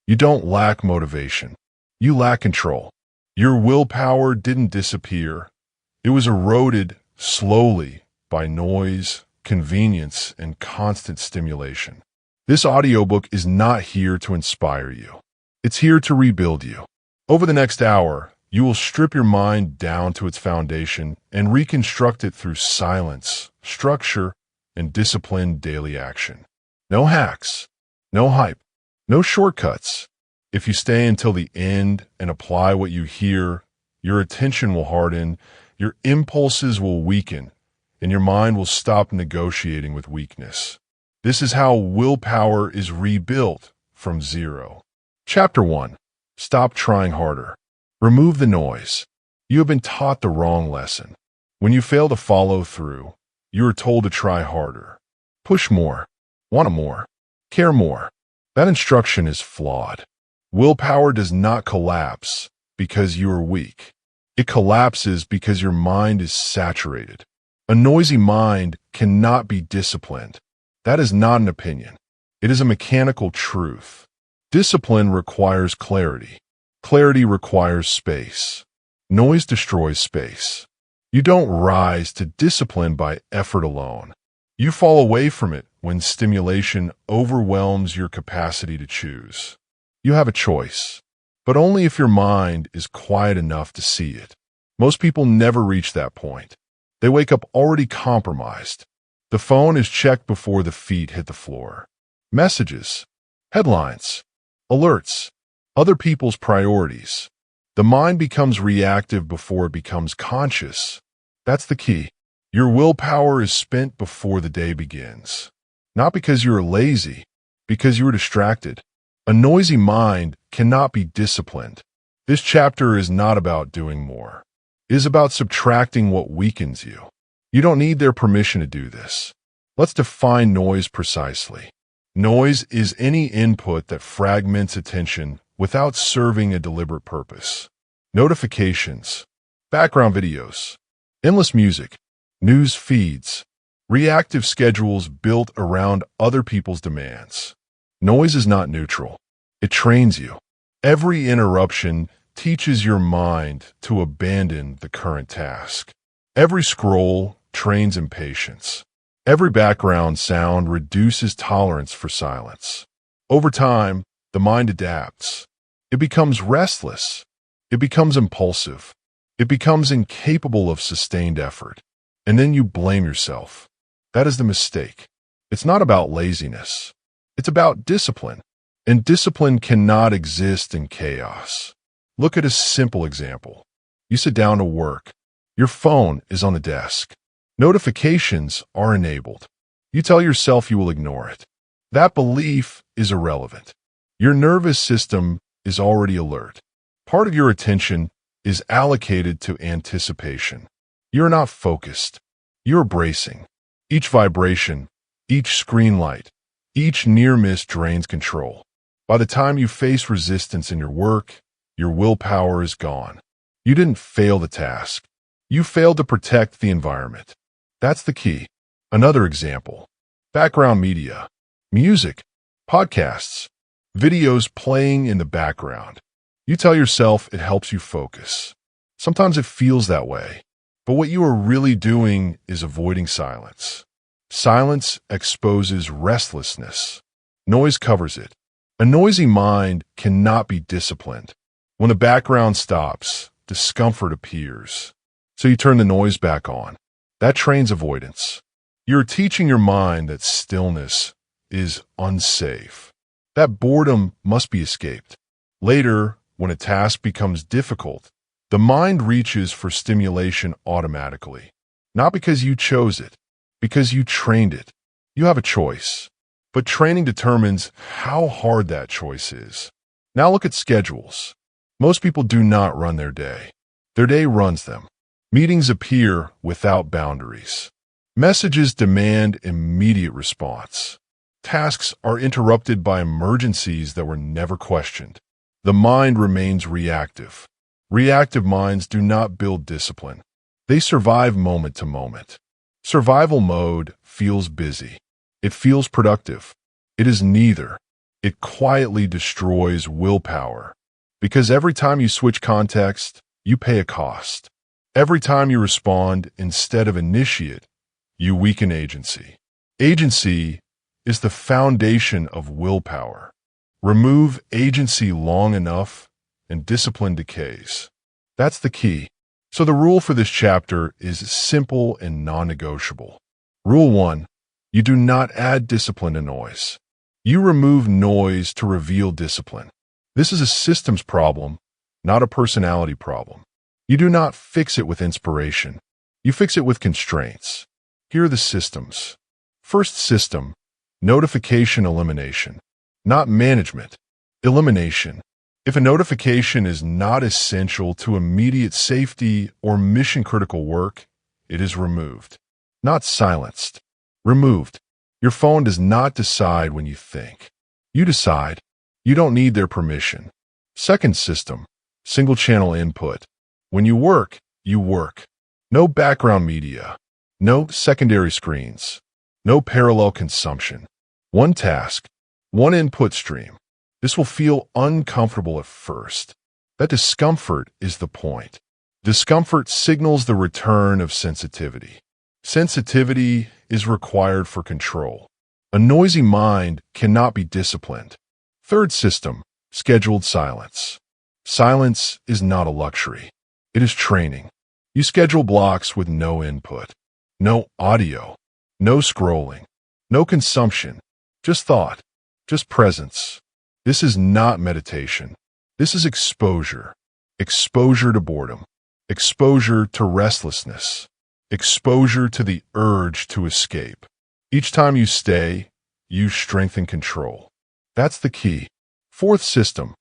You don't lack motivation. You lack control. Your willpower didn't disappear. It was eroded slowly by noise, convenience, and constant stimulation. This audiobook is not here to inspire you. It's here to rebuild you. Over the next hour, you will strip your mind down to its foundation and reconstruct it through silence, structure, and disciplined daily action. No hacks, no hype, no shortcuts. If you stay until the end and apply what you hear, your attention will harden, your impulses will weaken, and your mind will stop negotiating with weakness. This is how willpower is rebuilt from zero. Chapter 1. Stop trying harder. Remove the noise. You have been taught the wrong lesson. When you fail to follow through, you are told to try harder. Push more. Want more. Care more. That instruction is flawed. Willpower does not collapse because you are weak. It collapses because your mind is saturated. A noisy mind cannot be disciplined. That is not an opinion. It is a mechanical truth. Discipline requires clarity. Clarity requires space. Noise destroys space. You don't rise to discipline by effort alone. You fall away from it when stimulation overwhelms your capacity to choose. You have a choice, but only if your mind is quiet enough to see it. Most people never reach that point. They wake up already compromised. The phone is checked before the feet hit the floor. Messages, headlines, alerts, other people's priorities. The mind becomes reactive before it becomes conscious. That's the key. Your willpower is spent before the day begins. Not because you are lazy, because you are distracted. A noisy mind cannot be disciplined. This chapter is not about doing more. It is about subtracting what weakens you. You don't need their permission to do this. Let's define noise precisely. Noise is any input that fragments attention without serving a deliberate purpose. Notifications, background videos, endless music, news feeds, reactive schedules built around other people's demands. Noise is not neutral. It trains you. Every interruption teaches your mind to abandon the current task. Every scroll trains impatience. Every background sound reduces tolerance for silence. Over time, the mind adapts. It becomes restless. It becomes impulsive. It becomes incapable of sustained effort. And then you blame yourself. That is the mistake. It's not about laziness. It's about discipline. And discipline cannot exist in chaos. Look at a simple example. You sit down to work. Your phone is on the desk. Notifications are enabled. You tell yourself you will ignore it. That belief is irrelevant. Your nervous system is already alert. Part of your attention is allocated to anticipation. You're not focused. You're bracing. Each vibration, each screen light, each near miss drains control. By the time you face resistance in your work, your willpower is gone. You didn't fail the task. You failed to protect the environment. That's the key. Another example. Background media, music, podcasts, videos playing in the background. You tell yourself it helps you focus. Sometimes it feels that way. But what you are really doing is avoiding silence. Silence exposes restlessness. Noise covers it. A noisy mind cannot be disciplined. When the background stops, discomfort appears. So you turn the noise back on. That trains avoidance. You're teaching your mind that stillness is unsafe. That boredom must be escaped. Later, when a task becomes difficult, the mind reaches for stimulation automatically. Not because you chose it, because you trained it. You have a choice. But training determines how hard that choice is. Now look at schedules. Most people do not run their day. Their day runs them. Meetings appear without boundaries. Messages demand immediate response. Tasks are interrupted by emergencies that were never questioned. The mind remains reactive. Reactive minds do not build discipline. They survive moment to moment. Survival mode feels busy. It feels productive. It is neither. It quietly destroys willpower. Because every time you switch context, you pay a cost. Every time you respond instead of initiate, you weaken agency. Agency is the foundation of willpower. Remove agency long enough, and discipline decays. That's the key. So the rule for this chapter is simple and non-negotiable. Rule 1. You do not add discipline to noise. You remove noise to reveal discipline. This is a systems problem, not a personality problem. You do not fix it with inspiration. You fix it with constraints. Here are the systems. First system, notification elimination. Not management, elimination. If a notification is not essential to immediate safety or mission-critical work, it is removed. Not silenced, removed. Your phone does not decide when you think. You decide. You don't need their permission. Second system, single-channel input. When you work, you work. No background media. No secondary screens. No parallel consumption. One task. One input stream. This will feel uncomfortable at first. That discomfort is the point. Discomfort signals the return of sensitivity. Sensitivity is required for control. A noisy mind cannot be disciplined. Third system, scheduled silence. Silence is not a luxury. It is training. You schedule blocks with no input, no audio, no scrolling, no consumption, just thought. Just presence. This is not meditation. This is exposure. Exposure to boredom. Exposure to restlessness. Exposure to the urge to escape. Each time you stay, you strengthen control. That's the key. Fourth system,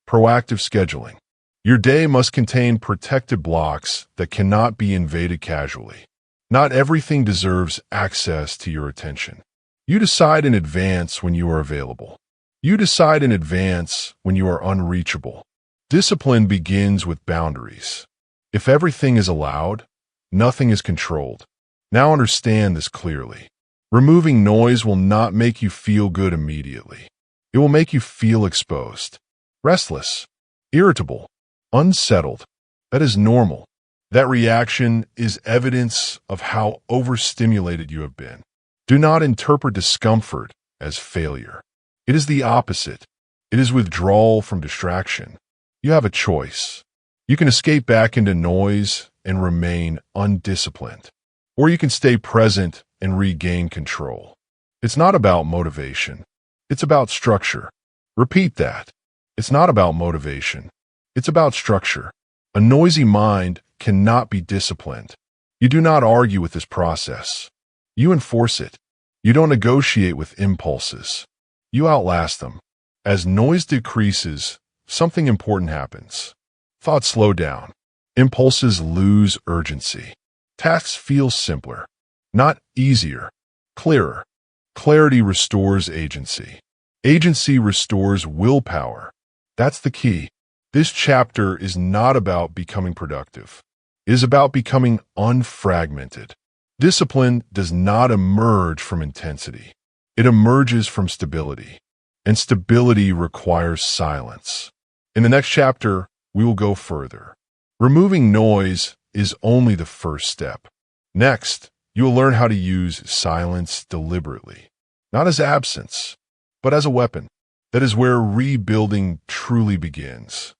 proactive scheduling. Your day must contain protected blocks that cannot be invaded casually. Not everything deserves access to your attention. You decide in advance when you are available. You decide in advance when you are unreachable. Discipline begins with boundaries. If everything is allowed, nothing is controlled. Now understand this clearly. Removing noise will not make you feel good immediately. It will make you feel exposed, restless, irritable, unsettled. That is normal. That reaction is evidence of how overstimulated you have been. Do not interpret discomfort as failure. It is the opposite. It is withdrawal from distraction. You have a choice. You can escape back into noise and remain undisciplined, or you can stay present and regain control. It's not about motivation. It's about structure. Repeat that. It's not about motivation. It's about structure. A noisy mind cannot be disciplined. You do not argue with this process. You enforce it. You don't negotiate with impulses. You outlast them. As noise decreases, something important happens. Thoughts slow down. Impulses lose urgency. Tasks feel simpler, not easier, clearer. Clarity restores agency. Agency restores willpower. That's the key. This chapter is not about becoming productive. It is about becoming unfragmented. Discipline does not emerge from intensity. It emerges from stability. And stability requires silence. In the next chapter, we will go further. Removing noise is only the first step. Next, you will learn how to use silence deliberately. Not as absence, but as a weapon. That is where rebuilding truly begins.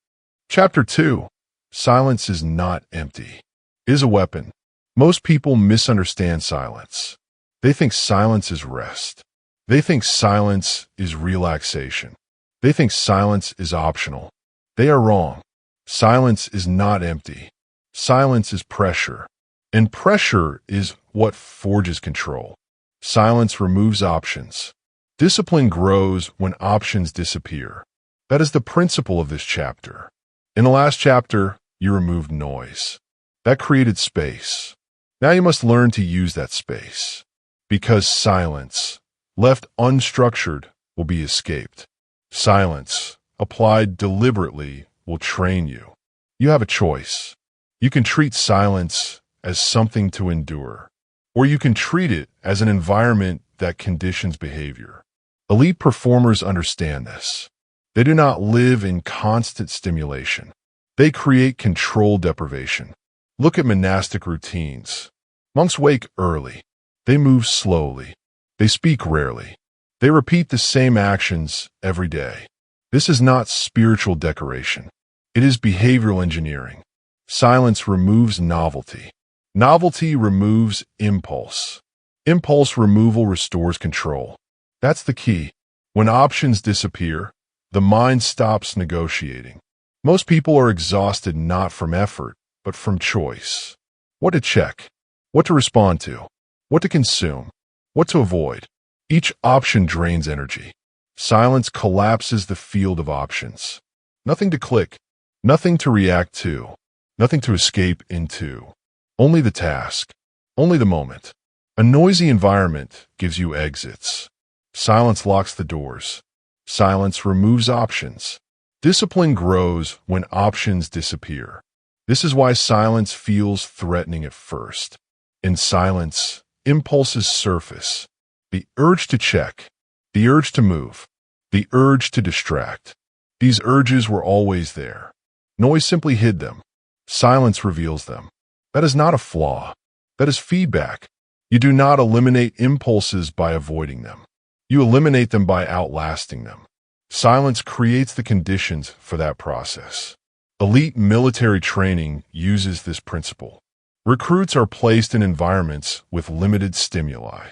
Chapter 2. Silence is not empty. It is a weapon. Most people misunderstand silence. They think silence is rest. They think silence is relaxation. They think silence is optional. They are wrong. Silence is not empty. Silence is pressure. And pressure is what forges control. Silence removes options. Discipline grows when options disappear. That is the principle of this chapter. In the last chapter, you removed noise. That created space. Now you must learn to use that space. Because silence, left unstructured, will be escaped. Silence, applied deliberately, will train you. You have a choice. You can treat silence as something to endure, or you can treat it as an environment that conditions behavior. Elite performers understand this. They do not live in constant stimulation. They create controlled deprivation. Look at monastic routines. Monks wake early. They move slowly. They speak rarely. They repeat the same actions every day. This is not spiritual decoration. It is behavioral engineering. Silence removes novelty. Novelty removes impulse. Impulse removal restores control. That's the key. When options disappear, the mind stops negotiating. Most people are exhausted not from effort, but from choice. What to check, what to respond to, what to consume, what to avoid. Each option drains energy. Silence collapses the field of options. Nothing to click, nothing to react to, nothing to escape into. Only the task, only the moment. A noisy environment gives you exits. Silence locks the doors. Silence removes options. Discipline grows when options disappear. This is why silence feels threatening at first. In silence, impulses surface. The urge to check, the urge to move, the urge to distract. These urges were always there. Noise simply hid them. Silence reveals them. That is not a flaw. That is feedback. You do not eliminate impulses by avoiding them. You eliminate them by outlasting them. Silence creates the conditions for that process. Elite military training uses this principle. Recruits are placed in environments with limited stimuli,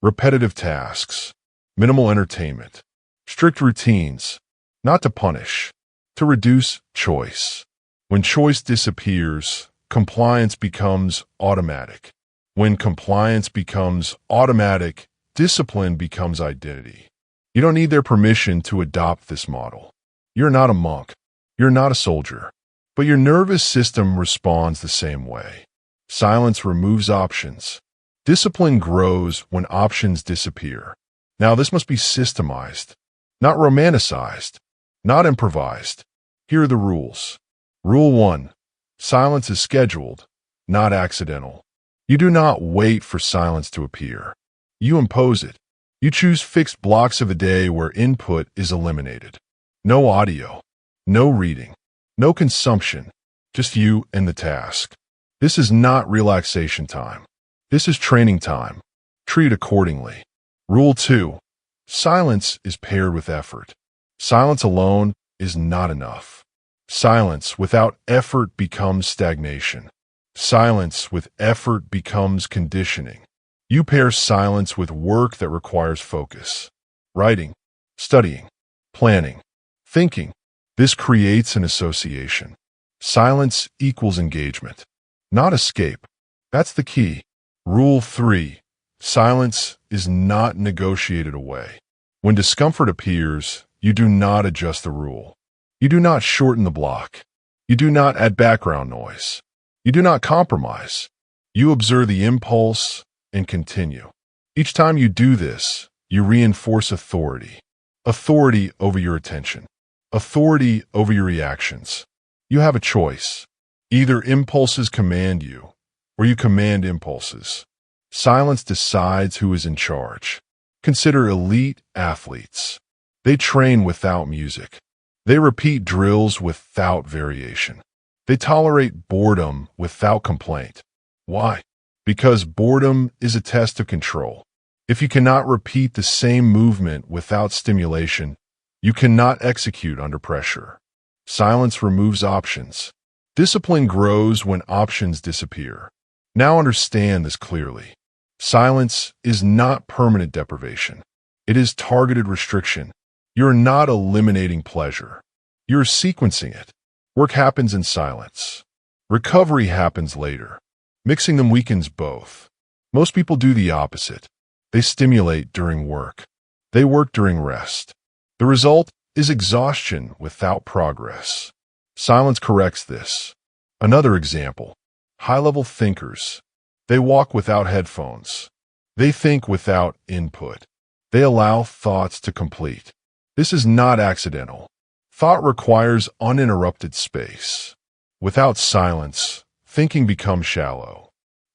repetitive tasks, minimal entertainment, strict routines, not to punish, to reduce choice. When choice disappears, compliance becomes automatic. When compliance becomes automatic, discipline becomes identity. You don't need their permission to adopt this model. You're not a monk. You're not a soldier. But your nervous system responds the same way. Silence removes options. Discipline grows when options disappear. Now this must be systemized, not romanticized, not improvised. Here are the rules. Rule 1. Silence is scheduled, not accidental. You do not wait for silence to appear. You impose it. You choose fixed blocks of a day where input is eliminated. No audio, no reading, no consumption, just you and the task. This is not relaxation time. This is training time. Treat accordingly. Rule 2. Silence is paired with effort. Silence alone is not enough. Silence without effort becomes stagnation. Silence with effort becomes conditioning. You pair silence with work that requires focus. Writing, studying, planning, thinking. This creates an association. Silence equals engagement, not escape. That's the key. Rule 3. Silence is not negotiated away. When discomfort appears, you do not adjust the rule. You do not shorten the block. You do not add background noise. You do not compromise. You observe the impulse and continue. Each time you do this, you reinforce authority. Authority over your attention. Authority over your reactions. You have a choice. Either impulses command you, or you command impulses. Silence decides who is in charge. Consider elite athletes. They train without music. They repeat drills without variation. They tolerate boredom without complaint. Why? Because boredom is a test of control. If you cannot repeat the same movement without stimulation, you cannot execute under pressure. Silence removes options. Discipline grows when options disappear. Now understand this clearly. Silence is not permanent deprivation. It is targeted restriction. You're not eliminating pleasure. You're sequencing it. Work happens in silence. Recovery happens later. Mixing them weakens both. Most people do the opposite. They stimulate during work. They work during rest. The result is exhaustion without progress. Silence corrects this. Another example. High-level thinkers. They walk without headphones. They think without input. They allow thoughts to complete. This is not accidental. Thought requires uninterrupted space. Without silence, thinking becomes shallow.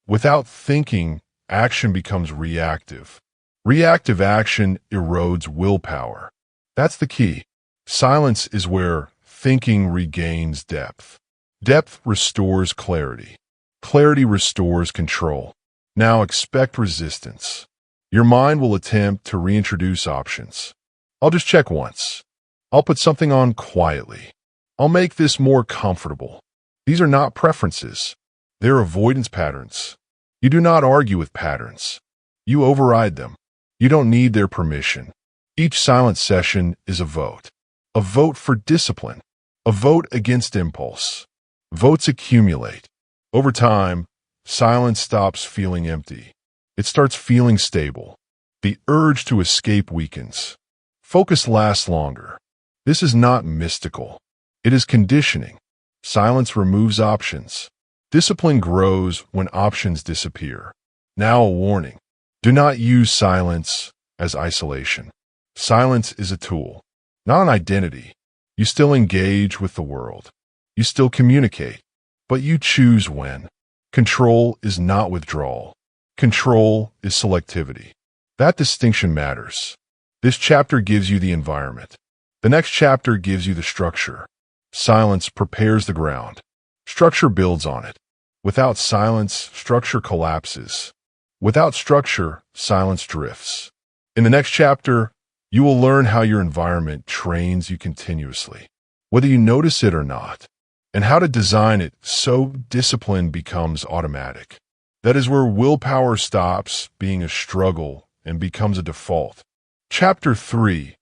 Without thinking, action becomes reactive. Reactive action erodes willpower. That's the key. Silence is where thinking regains depth. Depth restores clarity. Clarity restores control. Now expect resistance. Your mind will attempt to reintroduce options. I'll just check once. I'll put something on quietly. I'll make this more comfortable. These are not preferences. They're avoidance patterns. You do not argue with patterns. You override them. You don't need their permission. Each silent session is a vote. A vote for discipline. A vote against impulse. Votes accumulate. Over time, silence stops feeling empty. It starts feeling stable. The urge to escape weakens. Focus lasts longer. This is not mystical. It is conditioning. Silence removes options. Discipline grows when options disappear. Now a warning. Do not use silence as isolation. Silence is a tool, not an identity. You still engage with the world. You still communicate, but you choose when. Control is not withdrawal. Control is selectivity. That distinction matters. This chapter gives you the environment. The next chapter gives you the structure. Silence prepares the ground. Structure builds on it. Without silence, structure collapses. Without structure, silence drifts. In the next chapter, you will learn how your environment trains you continuously, whether you notice it or not, and how to design it so discipline becomes automatic. That is where willpower stops being a struggle and becomes a default. Chapter 3.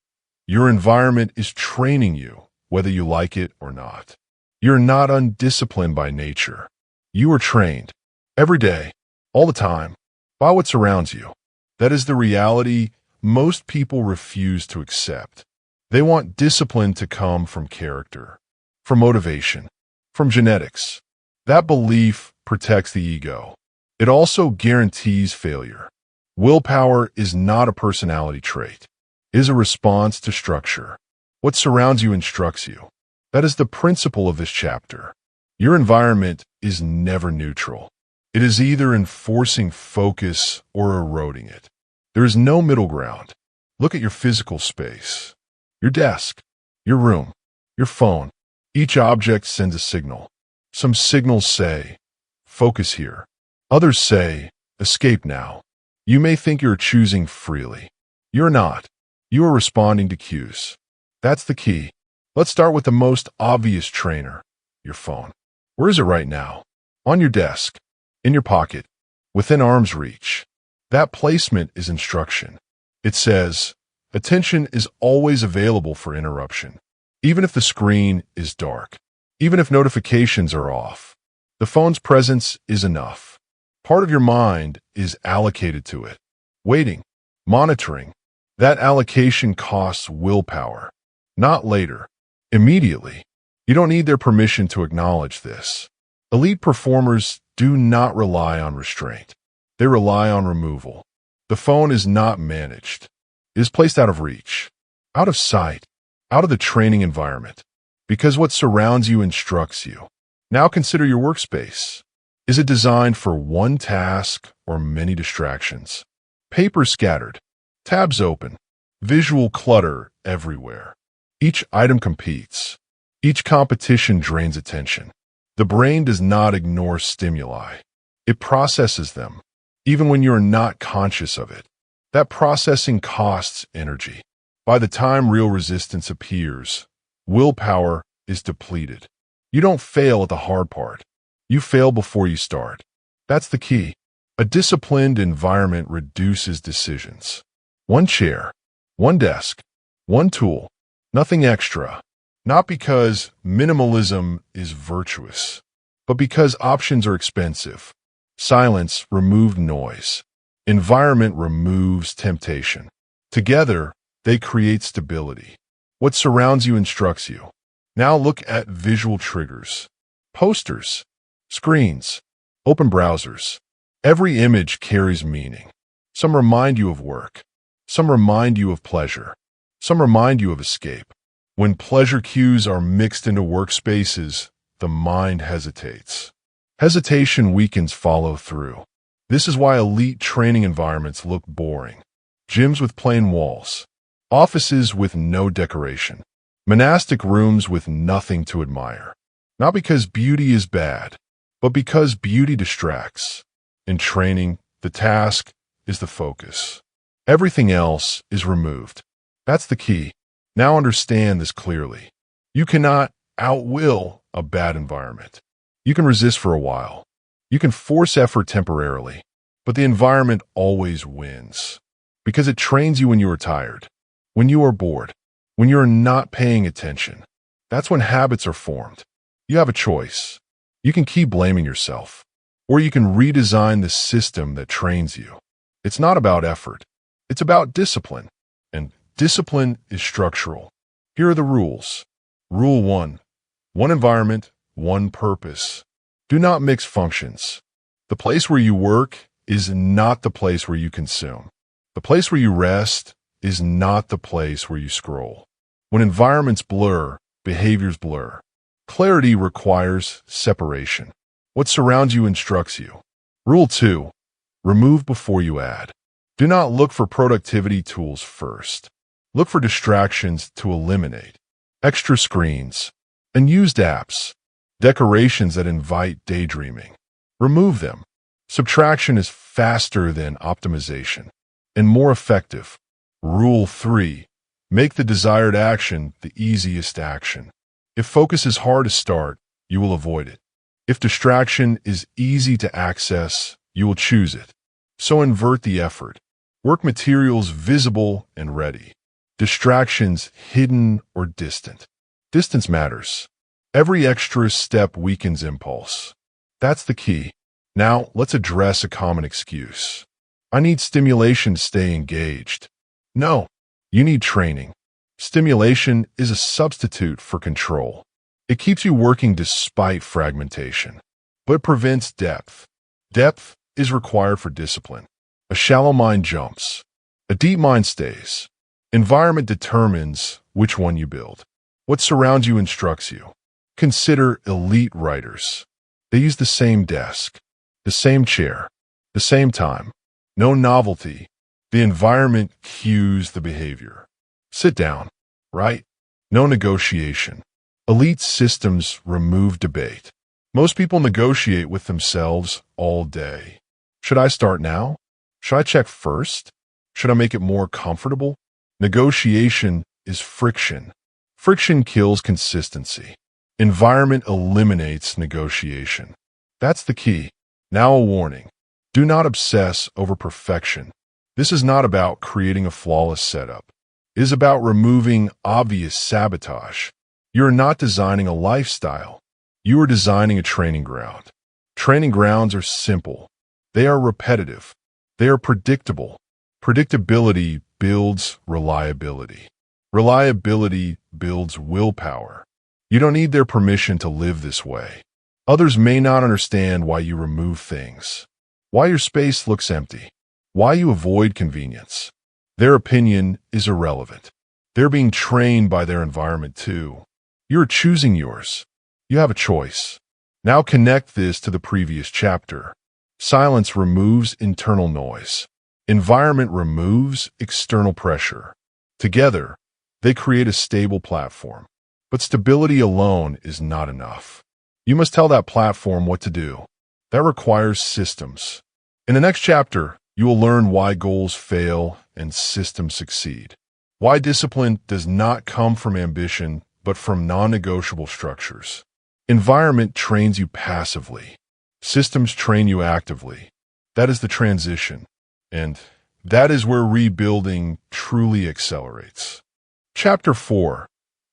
Your environment is training you, whether you like it or not. You're not undisciplined by nature. You are trained. Every day, all the time, by what surrounds you. That is the reality most people refuse to accept. They want discipline to come from character, from motivation, from genetics. That belief protects the ego. It also guarantees failure. Willpower is not a personality trait. It is a response to structure. What surrounds you instructs you. That is the principle of this chapter. Your environment is never neutral. It is either enforcing focus or eroding it. There is no middle ground. Look at your physical space. Your desk, your room, your phone. Each object sends a signal. Some signals say, focus here. Others say, escape now. You may think you're choosing freely. You're not. You are responding to cues. That's the key. Let's start with the most obvious trainer, your phone. Where is it right now? On your desk, in your pocket, within arm's reach. That placement is instruction. It says, attention is always available for interruption, even if the screen is dark, even if notifications are off. The phone's presence is enough. Part of your mind is allocated to it. Waiting, monitoring. That allocation costs willpower. Not later. Immediately. You don't need their permission to acknowledge this. Elite performers do not rely on restraint. They rely on removal. The phone is not managed. It is placed out of reach, out of sight, out of the training environment, because what surrounds you instructs you. Now consider your workspace. Is it designed for one task or many distractions? Paper scattered, tabs open, visual clutter everywhere. Each item competes. Each competition drains attention. The brain does not ignore stimuli. It processes them, even when you are not conscious of it. That processing costs energy. By the time real resistance appears, willpower is depleted. You don't fail at the hard part. You fail before you start. That's the key. A disciplined environment reduces decisions. One chair, one desk, one tool, nothing extra. Not because minimalism is virtuous, but because options are expensive. Silence removes noise. Environment removes temptation. Together, they create stability. What surrounds you instructs you. Now look at visual triggers. Posters, screens, open browsers. Every image carries meaning. Some remind you of work. Some remind you of pleasure. Some remind you of escape. When pleasure cues are mixed into workspaces, the mind hesitates. Hesitation weakens follow-through. This is why elite training environments look boring. gyms with plain walls, offices with no decoration, monastic rooms with nothing to admire. Not because beauty is bad, but because beauty distracts. In training, the task is the focus. Everything else is removed. That's the key. Now understand this clearly. You cannot outwill a bad environment. You can resist for a while. You can force effort temporarily, but the environment always wins because it trains you when you are tired, when you are bored, when you are not paying attention. That's when habits are formed. You have a choice. You can keep blaming yourself, or you can redesign the system that trains you. It's not about effort. It's about discipline, and discipline is structural. Here are the rules. Rule 1. One environment, one purpose. Do not mix functions. The place where you work is not the place where you consume. The place where you rest is not the place where you scroll. When environments blur, behaviors blur. Clarity requires separation. What surrounds you instructs you. Rule 2. Remove before you add. Do not look for productivity tools first. Look for distractions to eliminate. Extra screens, unused apps, decorations that invite daydreaming. Remove them. Subtraction is faster than optimization and more effective. Rule 3. Make the desired action the easiest action. If focus is hard to start, you will avoid it. If distraction is easy to access, you will choose it. So invert the effort. Work materials visible and ready. Distractions hidden or distant. Distance matters. Every extra step weakens impulse. That's the key. Now, let's address a common excuse. I need stimulation to stay engaged. No, you need training. Stimulation is a substitute for control. It keeps you working despite fragmentation, but it prevents depth. Depth is required for discipline. A shallow mind jumps. A deep mind stays. Environment determines which one you build. What surrounds you instructs you. Consider elite writers. They use the same desk, the same chair, the same time. No novelty. The environment cues the behavior. Sit down, right? No negotiation. Elite systems remove debate. Most people negotiate with themselves all day. Should I start now? Should I check first? Should I make it more comfortable? Negotiation is friction. Friction kills consistency. Environment eliminates negotiation. That's the key. Now a warning. Do not obsess over perfection. This is not about creating a flawless setup. It is about removing obvious sabotage. You are not designing a lifestyle. You are designing a training ground. Training grounds are simple. They are repetitive. They are predictable. Predictability builds reliability. Reliability builds willpower. You don't need their permission to live this way. Others may not understand why you remove things, why your space looks empty, why you avoid convenience. Their opinion is irrelevant. They're being trained by their environment too. You're choosing yours. You have a choice. Now connect this to the previous chapter. Silence removes internal noise. Environment removes external pressure. Together, they create a stable platform. But stability alone is not enough. You must tell that platform what to do. That requires systems. In the next chapter, you will learn why goals fail and systems succeed. Why discipline does not come from ambition, but from non-negotiable structures. Environment trains you passively. Systems train you actively. That is the transition. And that is where rebuilding truly accelerates. Chapter 4.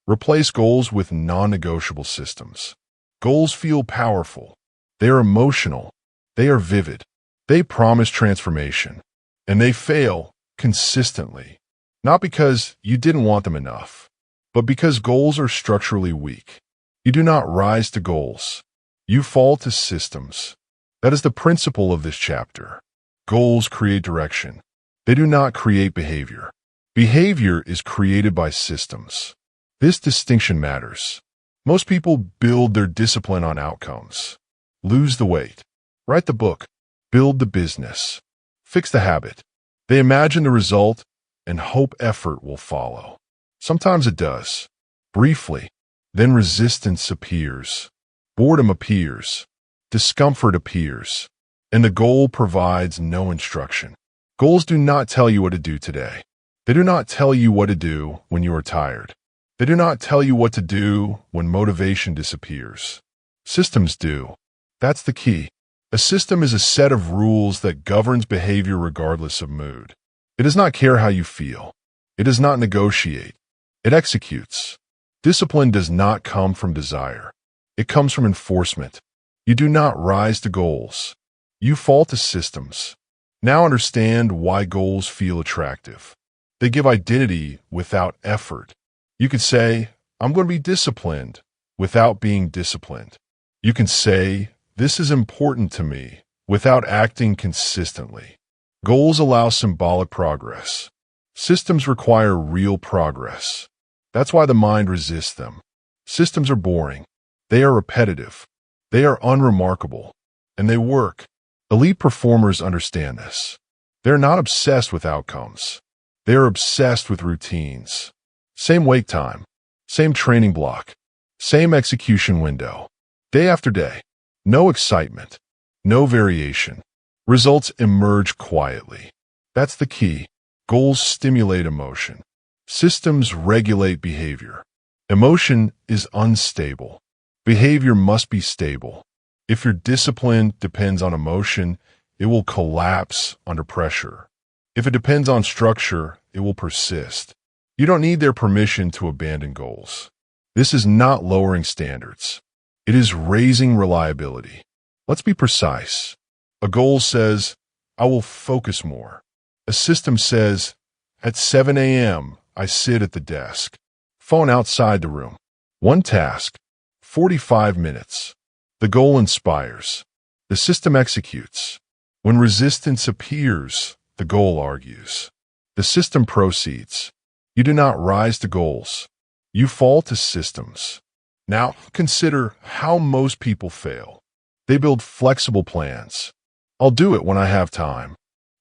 Replace goals with non-negotiable systems. Goals feel powerful. They are emotional. They are vivid. They promise transformation. And they fail consistently. Not because you didn't want them enough, but because goals are structurally weak. You do not rise to goals. You fall to systems. That is the principle of this chapter. Goals create direction. They do not create behavior. Behavior is created by systems. This distinction matters. Most people build their discipline on outcomes. Lose the weight. Write the book. Build the business. Fix the habit. They imagine the result and hope effort will follow. Sometimes it does, briefly. Then resistance appears, boredom appears, discomfort appears, and the goal provides no instruction. Goals do not tell you what to do today. They do not tell you what to do when you are tired. They do not tell you what to do when motivation disappears. Systems do. That's the key. A system is a set of rules that governs behavior regardless of mood. It does not care how you feel. It does not negotiate. It executes. Discipline does not come from desire. It comes from enforcement. You do not rise to goals. You fall to systems. Now understand why goals feel attractive. They give identity without effort. You could say, I'm going to be disciplined without being disciplined. You can say, this is important to me without acting consistently. Goals allow symbolic progress. Systems require real progress. That's why the mind resists them. Systems are boring. They are repetitive. They are unremarkable. And they work. Elite performers understand this. They're not obsessed with outcomes. They are obsessed with routines. Same wake time, same training block, same execution window. Day after day, no excitement, no variation. Results emerge quietly. That's the key. Goals stimulate emotion. Systems regulate behavior. Emotion is unstable. Behavior must be stable. If your discipline depends on emotion, it will collapse under pressure. If it depends on structure, it will persist. You don't need their permission to abandon goals. This is not lowering standards. It is raising reliability. Let's be precise. A goal says, I will focus more. A system says, at 7 a.m., I sit at the desk. Phone outside the room. One task, 45 minutes. The goal inspires. The system executes. When resistance appears, the goal argues. The system proceeds. You do not rise to goals. You fall to systems. Now, consider how most people fail. They build flexible plans. I'll do it when I have time.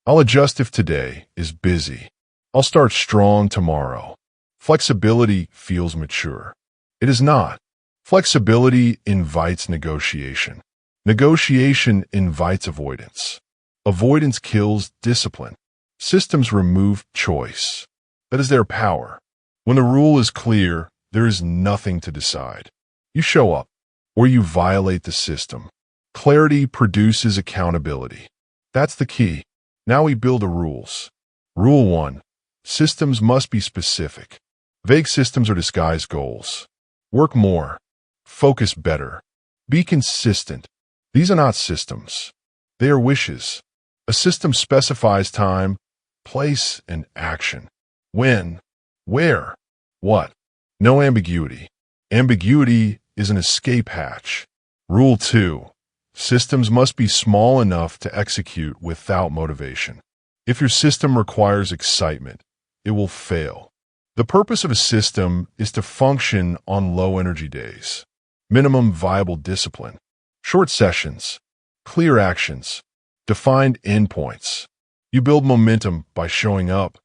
I'll adjust if today is busy. I'll start strong tomorrow. Flexibility feels mature. It is not. Flexibility invites negotiation. Negotiation invites avoidance. Avoidance kills discipline. Systems remove choice. That is their power. When the rule is clear, there is nothing to decide. You show up, or you violate the system. Clarity produces accountability. That's the key. Now we build the rules. Rule 1. Systems must be specific. Vague systems are disguised goals. Work more. Focus better. Be consistent. These are not systems. They are wishes. A system specifies time, place, and action. When, where, what. No ambiguity. Ambiguity is an escape hatch. Rule 2. Systems must be small enough to execute without motivation. If your system requires excitement, it will fail. The purpose of a system is to function on low-energy days. Minimum viable discipline. Short sessions. Clear actions. Defined endpoints. You build momentum by showing up,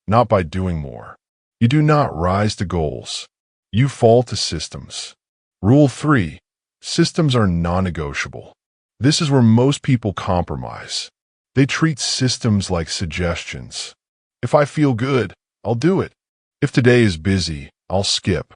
not by doing more. You do not rise to goals. You fall to systems. Rule 3. Systems are non-negotiable. This is where most people compromise. They treat systems like suggestions. If I feel good, I'll do it. If today is busy, I'll skip.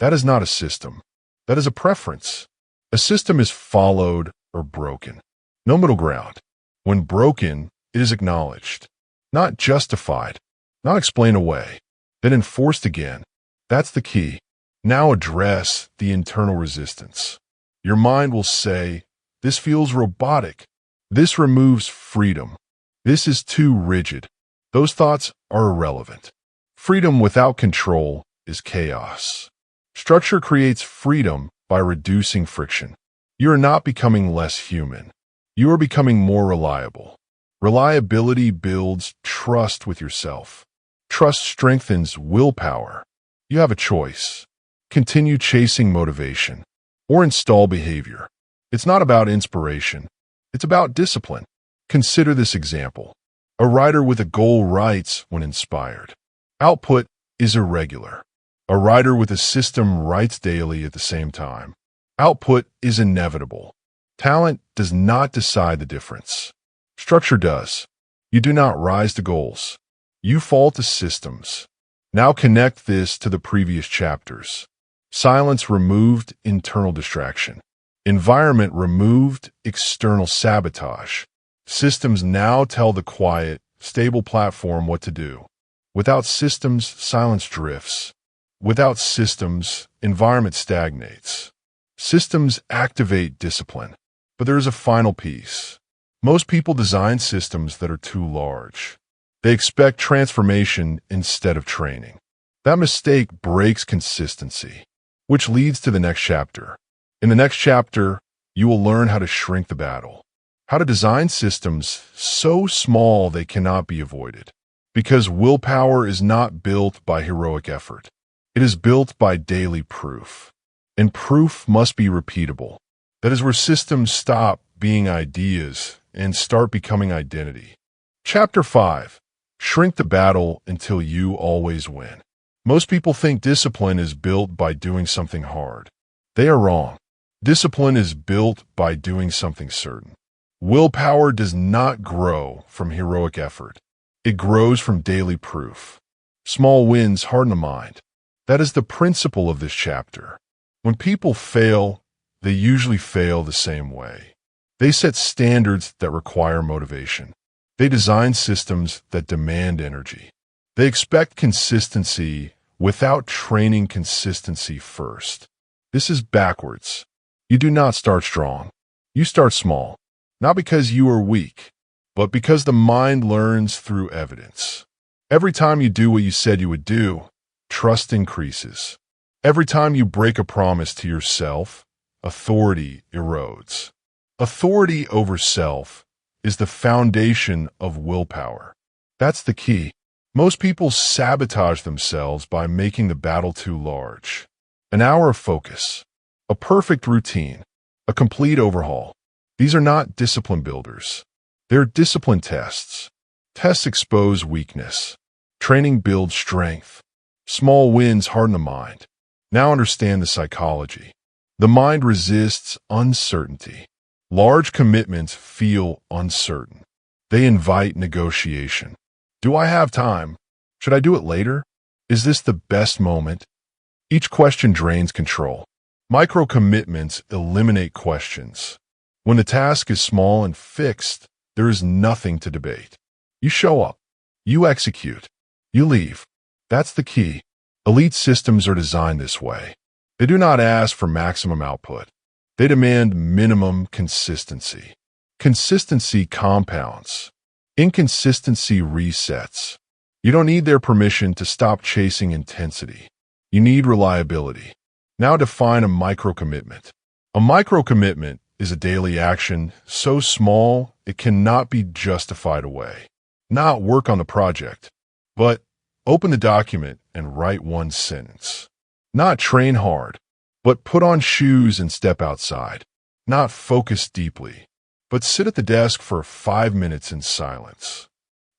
That is not a system. That is a preference. A system is followed or broken. No middle ground. When broken, it is acknowledged, not justified, not explained away, then enforced again. That's the key. Now address the internal resistance. Your mind will say, this feels robotic. This removes freedom. This is too rigid. Those thoughts are irrelevant. Freedom without control is chaos. Structure creates freedom by reducing friction. You are not becoming less human. You are becoming more reliable. Reliability builds trust with yourself. Trust strengthens willpower. You have a choice. Continue chasing motivation or install behavior. It's not about inspiration. It's about discipline. Consider this example. A writer with a goal writes when inspired. Output is irregular. A writer with a system writes daily at the same time. Output is inevitable. Talent does not decide the difference. Structure does. You do not rise to goals. You fall to systems. Now connect this to the previous chapters. Silence removed internal distraction. Environment removed external sabotage. Systems now tell the quiet, stable platform what to do. Without systems, silence drifts. Without systems, environment stagnates. Systems activate discipline. But there is a final piece. Most people design systems that are too large. They expect transformation instead of training. That mistake breaks consistency, which leads to the next chapter. In the next chapter, you will learn how to shrink the battle, how to design systems so small they cannot be avoided. Because willpower is not built by heroic effort. It is built by daily proof. And proof must be repeatable. That is where systems stop being ideas and start becoming identity. Chapter 5. Shrink the battle until you always win. Most people think discipline is built by doing something hard. They are wrong. Discipline is built by doing something certain. Willpower does not grow from heroic effort. It grows from daily proof. Small wins harden the mind. That is the principle of this chapter. When people fail, they usually fail the same way. They set standards that require motivation. They design systems that demand energy. They expect consistency without training consistency first. This is backwards. You do not start strong. You start small, not because you are weak, but because the mind learns through evidence. Every time you do what you said you would do, trust increases. Every time you break a promise to yourself, authority erodes. Authority over self is the foundation of willpower. That's the key. Most people sabotage themselves by making the battle too large. An hour of focus, a perfect routine, a complete overhaul. These are not discipline builders. They're discipline tests. Tests expose weakness. Training builds strength. Small wins harden the mind. Now understand the psychology. The mind resists uncertainty. Large commitments feel uncertain. They invite negotiation. Do I have time? Should I do it later? Is this the best moment? Each question drains control. Micro-commitments eliminate questions. When the task is small and fixed, there is nothing to debate. You show up. You execute. You leave. That's the key. Elite systems are designed this way. They do not ask for maximum output. They demand minimum consistency. Consistency compounds. Inconsistency resets. You don't need their permission to stop chasing intensity. You need reliability. Now define a micro-commitment. A micro-commitment is a daily action so small it cannot be justified away. Not work on the project, but open the document and write one sentence. Not train hard, but put on shoes and step outside. Not focus deeply, but sit at the desk for 5 minutes in silence.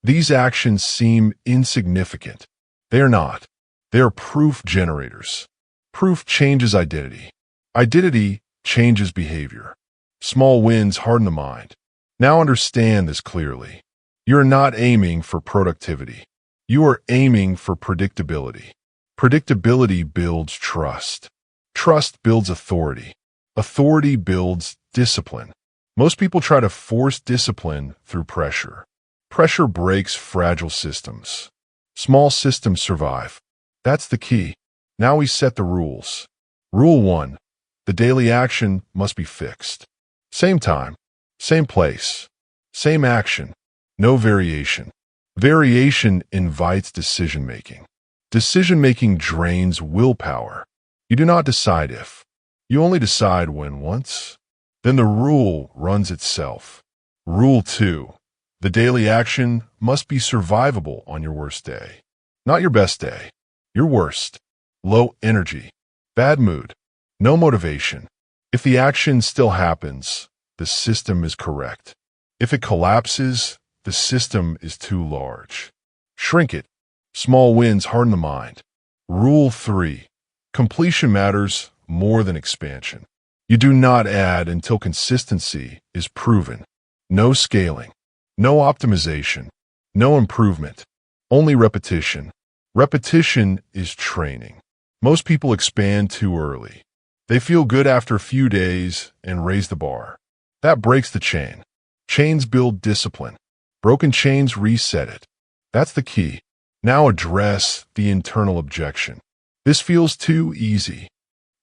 These actions seem insignificant. They are not. They are proof generators. Proof changes identity. Identity changes behavior. Small wins harden the mind. Now understand this clearly. You are not aiming for productivity. You are aiming for predictability. Predictability builds trust. Trust builds authority. Authority builds discipline. Most people try to force discipline through pressure. Pressure breaks fragile systems. Small systems survive. That's the key. Now we set the rules. Rule 1. The daily action must be fixed. Same time, same place, same action, no variation. Variation invites decision-making. Decision-making drains willpower. You do not decide if. You only decide when once. Then the rule runs itself. Rule 2. The daily action must be survivable on your worst day. Not your best day. Your worst. Low energy. Bad mood. No motivation. If the action still happens, the system is correct. If it collapses, the system is too large. Shrink it. Small wins harden the mind. Rule 3. Completion matters more than expansion. You do not add until consistency is proven. No scaling. No optimization. No improvement. Only repetition. Repetition is training. Most people expand too early. They feel good after a few days and raise the bar. That breaks the chain. Chains build discipline. Broken chains reset it. That's the key. Now address the internal objection. This feels too easy.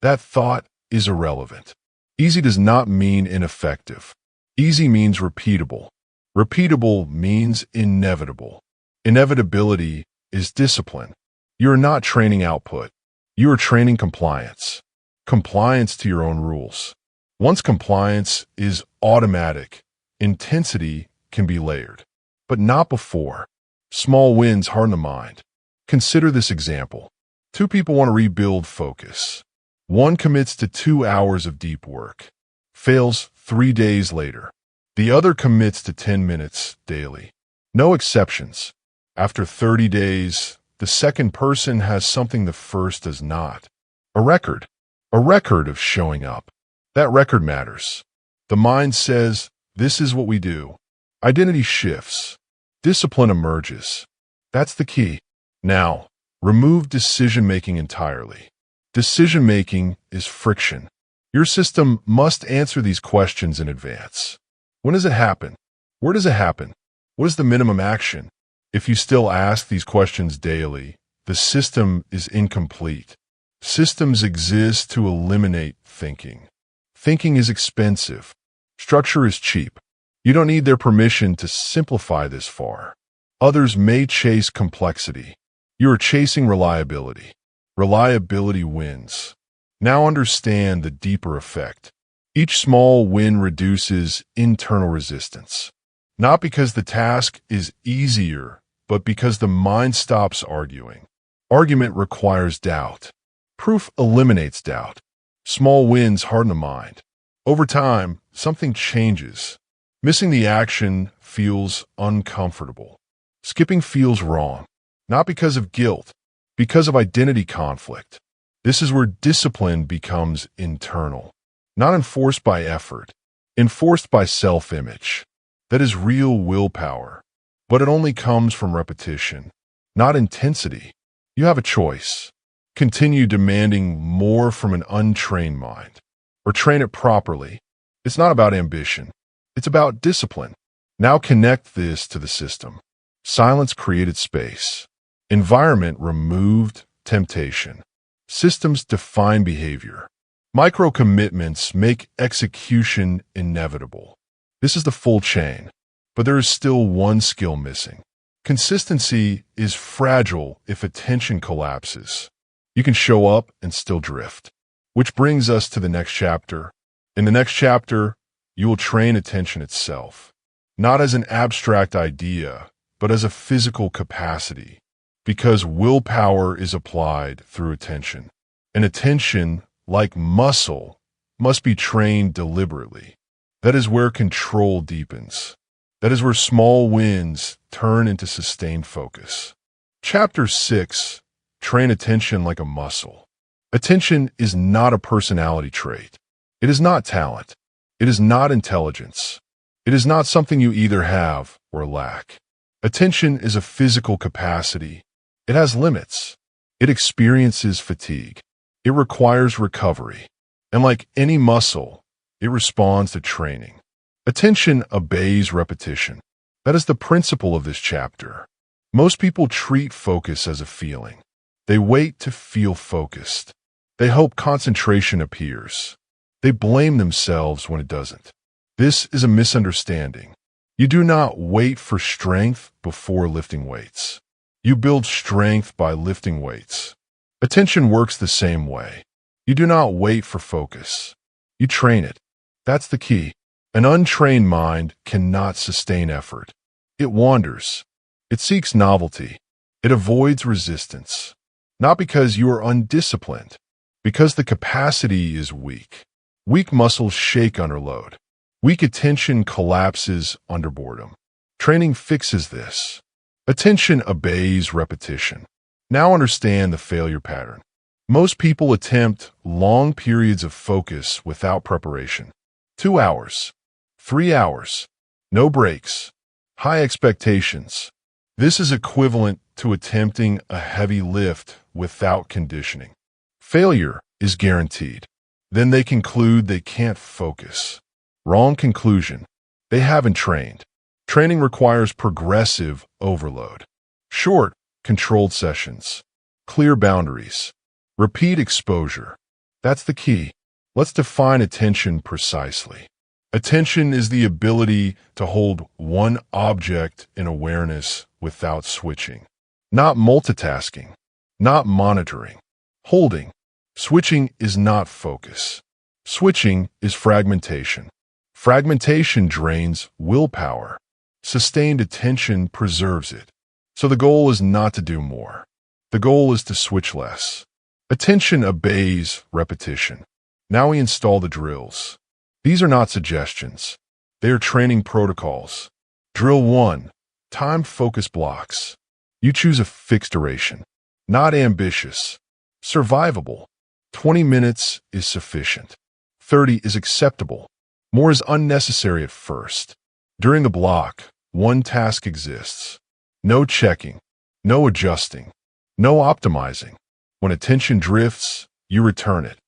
That thought is irrelevant. Easy does not mean ineffective. Easy means repeatable. Repeatable means inevitable. Inevitability is discipline. You are not training output. You are training compliance. Compliance to your own rules. Once compliance is automatic, intensity can be layered. But not before. Small wins harden the mind. Consider this example. Two people want to rebuild focus. One commits to 2 hours of deep work. Fails 3 days later. The other commits to 10 minutes daily. No exceptions. After 30 days, the second person has something the first does not. A record. A record of showing up. That record matters. The mind says, this is what we do. Identity shifts. Discipline emerges. That's the key. Now, remove decision-making entirely. Decision-making is friction. Your system must answer these questions in advance. When does it happen? Where does it happen? What is the minimum action? If you still ask these questions daily, the system is incomplete. Systems exist to eliminate thinking. Thinking is expensive. Structure is cheap. You don't need their permission to simplify this far. Others may chase complexity. You are chasing reliability. Reliability wins. Now understand the deeper effect. Each small win reduces internal resistance. Not because the task is easier, but because the mind stops arguing. Argument requires doubt. Proof eliminates doubt. Small wins harden the mind. Over time, something changes. Missing the action feels uncomfortable. Skipping feels wrong. Not because of guilt, because of identity conflict. This is where discipline becomes internal. Not enforced by effort, enforced by self-image. That is real willpower. But it only comes from repetition, not intensity. You have a choice. Continue demanding more from an untrained mind, or train it properly. It's not about ambition. It's about discipline. Now connect this to the system. Silence created space. Environment removed temptation. Systems define behavior. Micro-commitments make execution inevitable. This is the full chain, but there is still one skill missing. Consistency is fragile if attention collapses. You can show up and still drift. Which brings us to the next chapter. In the next chapter, you will train attention itself, not as an abstract idea, but as a physical capacity, because willpower is applied through attention. And attention, like muscle, must be trained deliberately. That is where control deepens. That is where small wins turn into sustained focus. Chapter 6. Train attention like a muscle. Attention is not a personality trait. It is not talent. It is not intelligence. It is not something you either have or lack. Attention is a physical capacity. It has limits. It experiences fatigue. It requires recovery. And like any muscle, it responds to training. Attention obeys repetition. That is the principle of this chapter. Most people treat focus as a feeling. They wait to feel focused. They hope concentration appears. They blame themselves when it doesn't. This is a misunderstanding. You do not wait for strength before lifting weights. You build strength by lifting weights. Attention works the same way. You do not wait for focus. You train it. That's the key. An untrained mind cannot sustain effort. It wanders. It seeks novelty. It avoids resistance. Not because you are undisciplined, because the capacity is weak. Weak muscles shake under load. Weak attention collapses under boredom. Training fixes this. Attention obeys repetition. Now understand the failure pattern. Most people attempt long periods of focus without preparation. 2 hours, 3 hours, no breaks, high expectations. This is equivalent to attempting a heavy lift without conditioning. Failure is guaranteed. Then they conclude they can't focus. Wrong conclusion. They haven't trained. Training requires progressive overload. Short, controlled sessions. Clear boundaries. Repeat exposure. That's the key. Let's define attention precisely. Attention is the ability to hold one object in awareness without switching. Not multitasking. Not monitoring. Holding. Switching is not focus. Switching is fragmentation. Fragmentation drains willpower. Sustained attention preserves it. So the goal is not to do more. The goal is to switch less. Attention obeys repetition. Now we install the drills. These are not suggestions. They are training protocols. Drill 1. Time focus blocks. You choose a fixed duration. Not ambitious. Survivable. 20 minutes is sufficient. 30 is acceptable. More is unnecessary at first. During the block, one task exists. No checking. No adjusting. No optimizing. When attention drifts, you return it.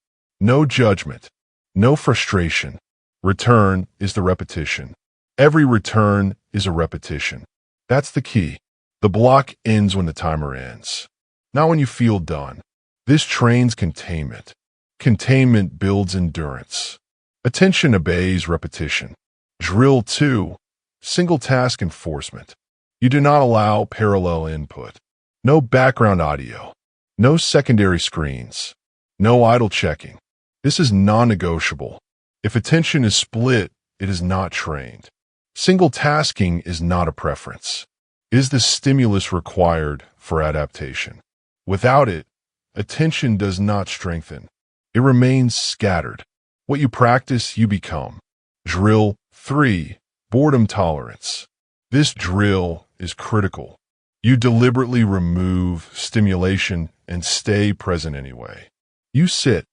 No judgment. No frustration. Return is the repetition. Every return is a repetition. That's the key. The block ends when the timer ends, not when you feel done. This trains containment. Containment builds endurance. Attention obeys repetition. Drill 2. Single task enforcement. You do not allow parallel input. No background audio. No secondary screens. No idle checking. This is non-negotiable. If attention is split, it is not trained. Single tasking is not a preference. It is the stimulus required for adaptation. Without it, attention does not strengthen. It remains scattered. What you practice, you become. Drill 3. Boredom tolerance. This drill is critical. You deliberately remove stimulation and stay present anyway. You sit.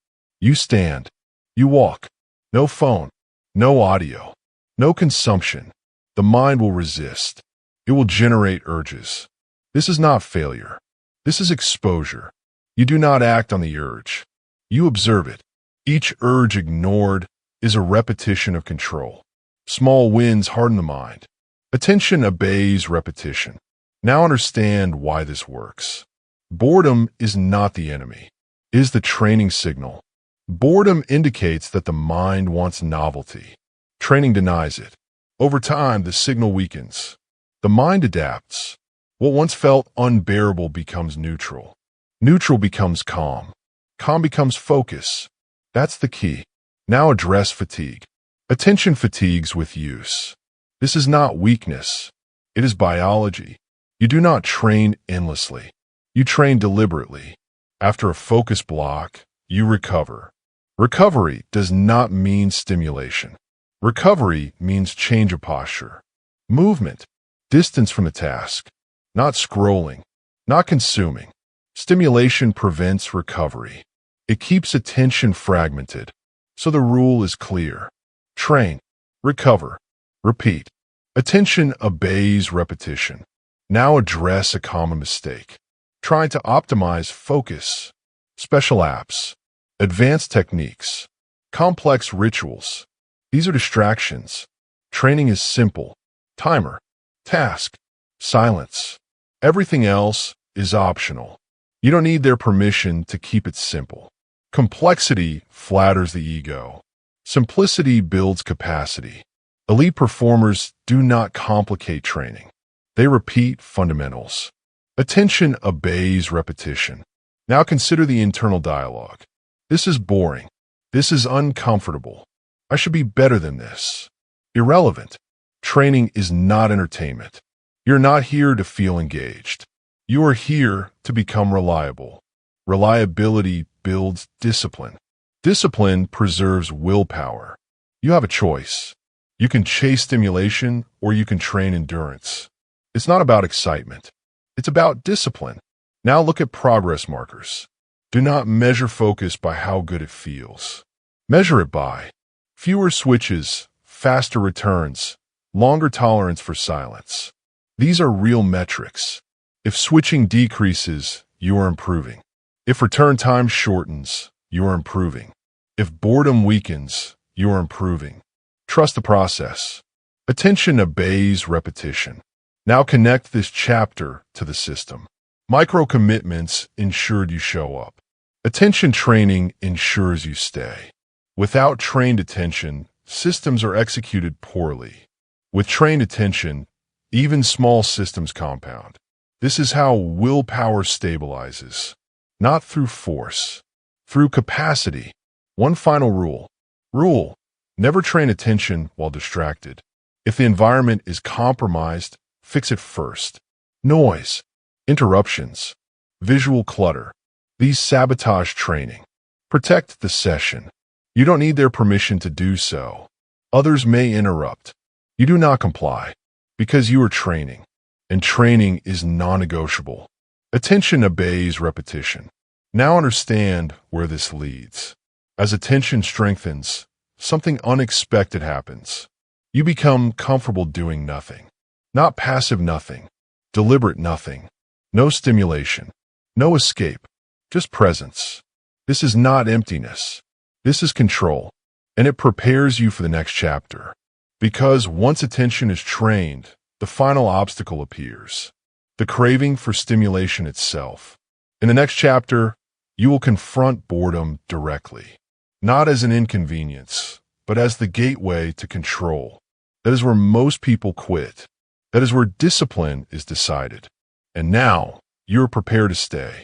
You stand. You walk. No phone. No audio. No consumption. The mind will resist. It will generate urges. This is not failure. This is exposure. You do not act on the urge. You observe it. Each urge ignored is a repetition of control. Small wins harden the mind. Attention obeys repetition. Now understand why this works. Boredom is not the enemy. It is the training signal. Boredom indicates that the mind wants novelty. Training denies it. Over time, the signal weakens. The mind adapts. What once felt unbearable becomes neutral. Neutral becomes calm. Calm becomes focus. That's the key. Now address fatigue. Attention fatigues with use. This is not weakness. It is biology. You do not train endlessly. You train deliberately. After a focus block, you recover. Recovery does not mean stimulation. Recovery means change of posture. Movement. Distance from the task. Not scrolling. Not consuming. Stimulation prevents recovery. It keeps attention fragmented. So the rule is clear. Train. Recover. Repeat. Attention obeys repetition. Now address a common mistake. Trying to optimize focus. Special apps. Advanced techniques. Complex rituals. These are distractions. Training is simple. Timer. Task. Silence. Everything else is optional. You don't need their permission to keep it simple. Complexity flatters the ego. Simplicity builds capacity. Elite performers do not complicate training. They repeat fundamentals. Attention obeys repetition. Now consider the internal dialogue. This is boring. This is uncomfortable. I should be better than this. Irrelevant. Training is not entertainment. You're not here to feel engaged. You are here to become reliable. Reliability builds discipline. Discipline preserves willpower. You have a choice. You can chase stimulation or you can train endurance. It's not about excitement. It's about discipline. Now look at progress markers. Do not measure focus by how good it feels. Measure it by fewer switches, faster returns, longer tolerance for silence. These are real metrics. If switching decreases, you are improving. If return time shortens, you are improving. If boredom weakens, you are improving. Trust the process. Attention obeys repetition. Now connect this chapter to the system. Micro commitments ensured you show up. Attention training ensures you stay. Without trained attention, systems are executed poorly. With trained attention, even small systems compound. This is how willpower stabilizes. Not through force, through capacity. One final rule. Never train attention while distracted. If the environment is compromised, fix it first. Noise, interruptions, visual clutter. These sabotage training. Protect the session. You don't need their permission to do so. Others may interrupt. You do not comply because you are training, and training is non-negotiable. Attention obeys repetition. Now understand where this leads. As attention strengthens, something unexpected happens. You become comfortable doing nothing. Not passive nothing, deliberate nothing. No stimulation, no escape, just presence. This is not emptiness. This is control, and it prepares you for the next chapter. Because once attention is trained, the final obstacle appears. The craving for stimulation itself. In the next chapter, you will confront boredom directly. Not as an inconvenience, but as the gateway to control. That is where most people quit. That is where discipline is decided. And now, you are prepared to stay.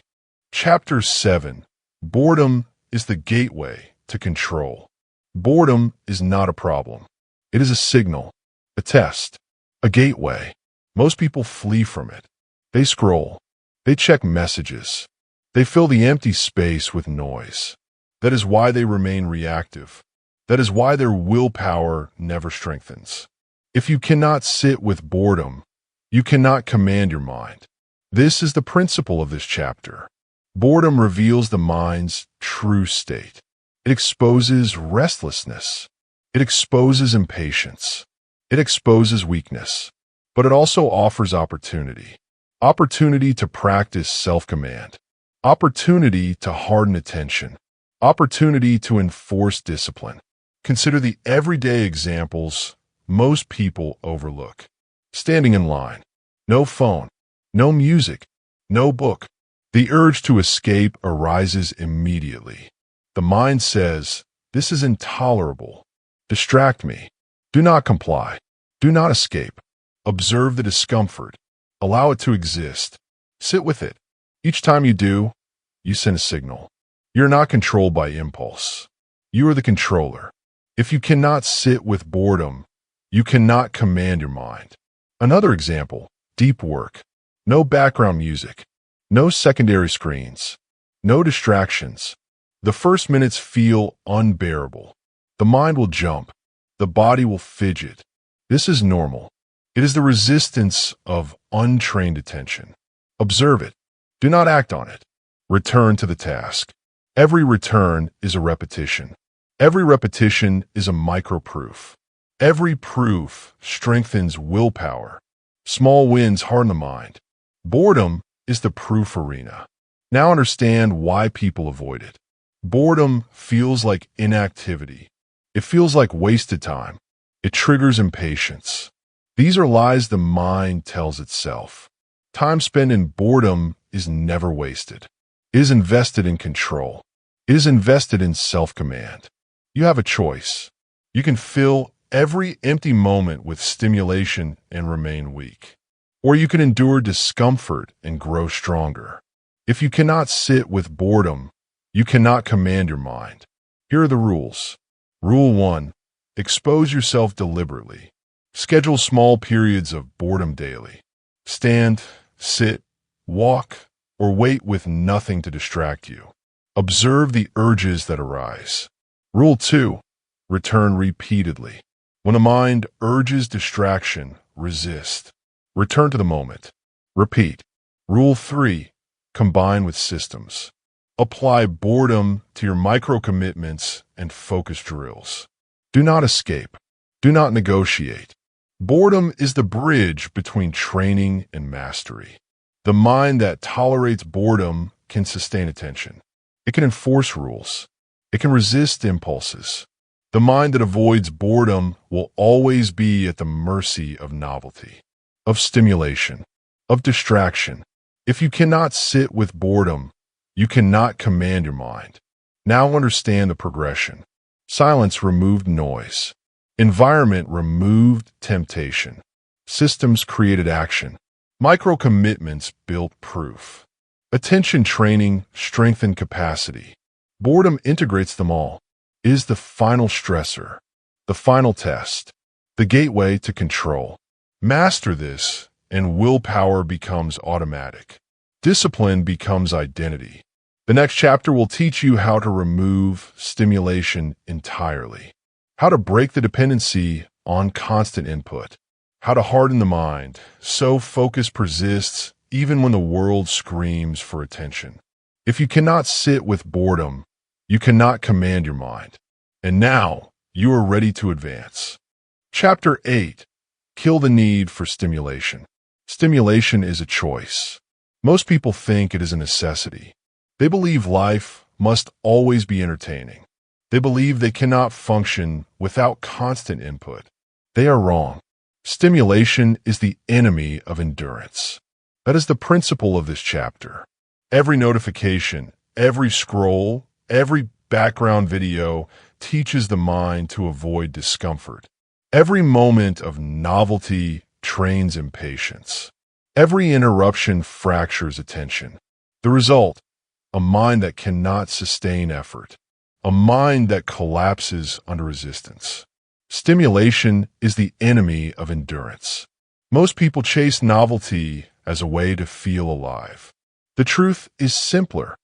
Chapter 7. Boredom is the gateway to control. Boredom is not a problem. It is a signal, a test, a gateway. Most people flee from it. They scroll. They check messages. They fill the empty space with noise. That is why they remain reactive. That is why their willpower never strengthens. If you cannot sit with boredom, you cannot command your mind. This is the principle of this chapter. Boredom reveals the mind's true state. It exposes restlessness. It exposes impatience. It exposes weakness. But it also offers opportunity. Opportunity to practice self-command. Opportunity to harden attention. Opportunity to enforce discipline. Consider the everyday examples most people overlook. Standing in line. No phone. No music. No book. The urge to escape arises immediately. The mind says, "This is intolerable. Distract me." Do not comply. Do not escape. Observe the discomfort. Allow it to exist. Sit with it. Each time you do, you send a signal. You're not controlled by impulse. You are the controller. If you cannot sit with boredom, you cannot command your mind. Another example, deep work. No background music. No secondary screens. No distractions. The first minutes feel unbearable. The mind will jump. The body will fidget. This is normal. It is the resistance of untrained attention. Observe it. Do not act on it. Return to the task. Every return is a repetition. Every repetition is a micro-proof. Every proof strengthens willpower. Small wins harden the mind. Boredom is the proof arena. Now understand why people avoid it. Boredom feels like inactivity. It feels like wasted time. It triggers impatience. These are lies the mind tells itself. Time spent in boredom is never wasted. It is invested in control. It is invested in self-command. You have a choice. You can fill every empty moment with stimulation and remain weak. Or you can endure discomfort and grow stronger. If you cannot sit with boredom, you cannot command your mind. Here are the rules. Rule 1. Expose yourself deliberately. Schedule small periods of boredom daily. Stand, sit, walk, or wait with nothing to distract you. Observe the urges that arise. Rule 2. Return repeatedly. When the mind urges distraction, resist. Return to the moment. Repeat. Rule 3. Combine with systems. Apply boredom to your micro-commitments and focus drills. Do not escape. Do not negotiate. Boredom is the bridge between training and mastery. The mind that tolerates boredom can sustain attention. It can enforce rules. It can resist impulses. The mind that avoids boredom will always be at the mercy of novelty, of stimulation, of distraction. If you cannot sit with boredom, you cannot command your mind. Now understand the progression. Silence removed noise. Environment removed temptation. Systems created action. Micro-commitments built proof. Attention training strengthened capacity. Boredom integrates them all. It is the final stressor, the final test, the gateway to control. Master this, and willpower becomes automatic. Discipline becomes identity. The next chapter will teach you how to remove stimulation entirely, how to break the dependency on constant input, how to harden the mind so focus persists even when the world screams for attention. If you cannot sit with boredom, you cannot command your mind. And now, you are ready to advance. Chapter 8. Kill the need for stimulation. Stimulation is a choice. Most people think it is a necessity. They believe life must always be entertaining. They believe they cannot function without constant input. They are wrong. Stimulation is the enemy of endurance. That is the principle of this chapter. Every notification, every scroll, every background video teaches the mind to avoid discomfort. Every moment of novelty trains impatience. Every interruption fractures attention. The result, a mind that cannot sustain effort. A mind that collapses under resistance. Stimulation is the enemy of endurance. Most people chase novelty as a way to feel alive. The truth is simpler.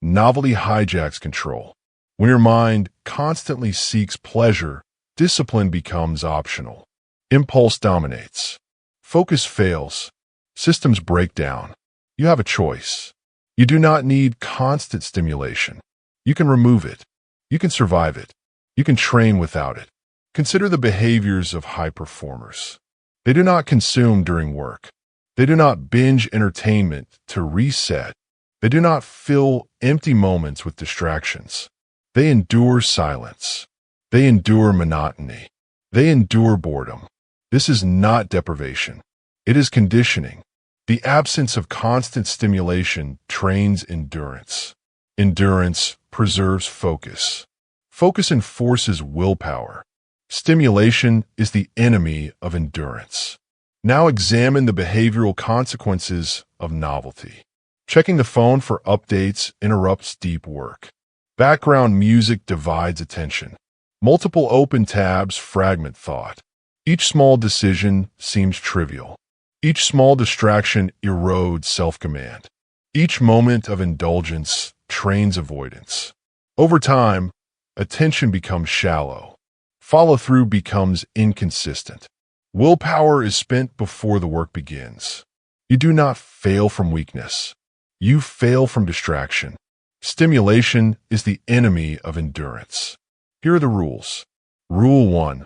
Novelty hijacks control. When your mind constantly seeks pleasure, discipline becomes optional. Impulse dominates. Focus fails. Systems break down. You have a choice. You do not need constant stimulation. You can remove it. You can survive it. You can train without it. Consider the behaviors of high performers. They do not consume during work. They do not binge entertainment to reset. They do not fill empty moments with distractions. They endure silence. They endure monotony. They endure boredom. This is not deprivation. It is conditioning. The absence of constant stimulation trains endurance. Endurance preserves focus. Focus enforces willpower. Stimulation is the enemy of endurance. Now examine the behavioral consequences of novelty. Checking the phone for updates interrupts deep work. Background music divides attention. Multiple open tabs fragment thought. Each small decision seems trivial. Each small distraction erodes self-command. Each moment of indulgence trains avoidance. Over time, attention becomes shallow. Follow-through becomes inconsistent. Willpower is spent before the work begins. You do not fail from weakness. You fail from distraction. Stimulation is the enemy of endurance. Here are the rules. Rule 1.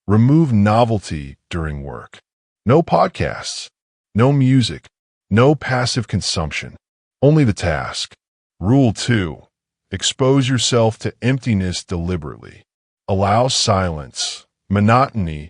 Remove novelty during work. No podcasts, no music, no passive consumption, only the task. Rule 2. Expose yourself to emptiness deliberately. Allow silence, monotony,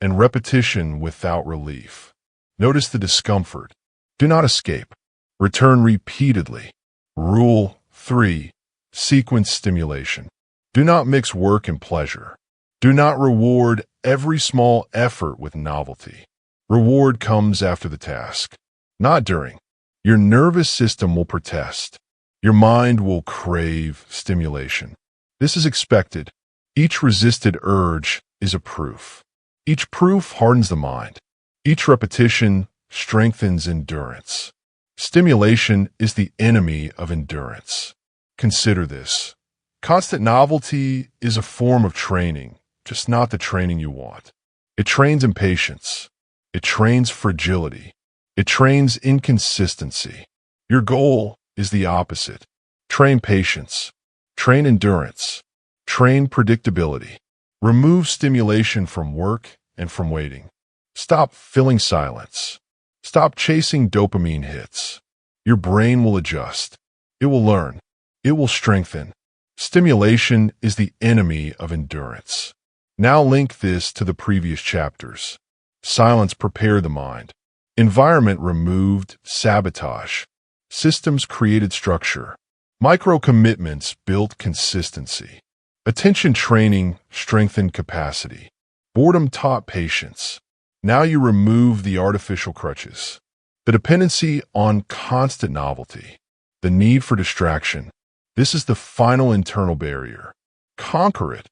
and repetition without relief. Notice the discomfort. Do not escape. Return repeatedly. Rule 3. Sequence stimulation. Do not mix work and pleasure. Do not reward every small effort with novelty. Reward comes after the task, not during. Your nervous system will protest. Your mind will crave stimulation. This is expected. Each resisted urge is a proof. Each proof hardens the mind. Each repetition strengthens endurance. Stimulation is the enemy of endurance. Consider this. Constant novelty is a form of training, just not the training you want. It trains impatience. It trains fragility. It trains inconsistency. Your goal is the opposite. Train patience. Train endurance. Train predictability. Remove stimulation from work and from waiting. Stop filling silence. Stop chasing dopamine hits. Your brain will adjust. It will learn. It will strengthen. Stimulation is the enemy of endurance. Now link this to the previous chapters. Silence prepared the mind. Environment removed sabotage. Systems created structure. Micro-commitments built consistency. Attention training strengthened capacity. Boredom taught patience. Now you remove the artificial crutches. The dependency on constant novelty. The need for distraction. This is the final internal barrier. Conquer it,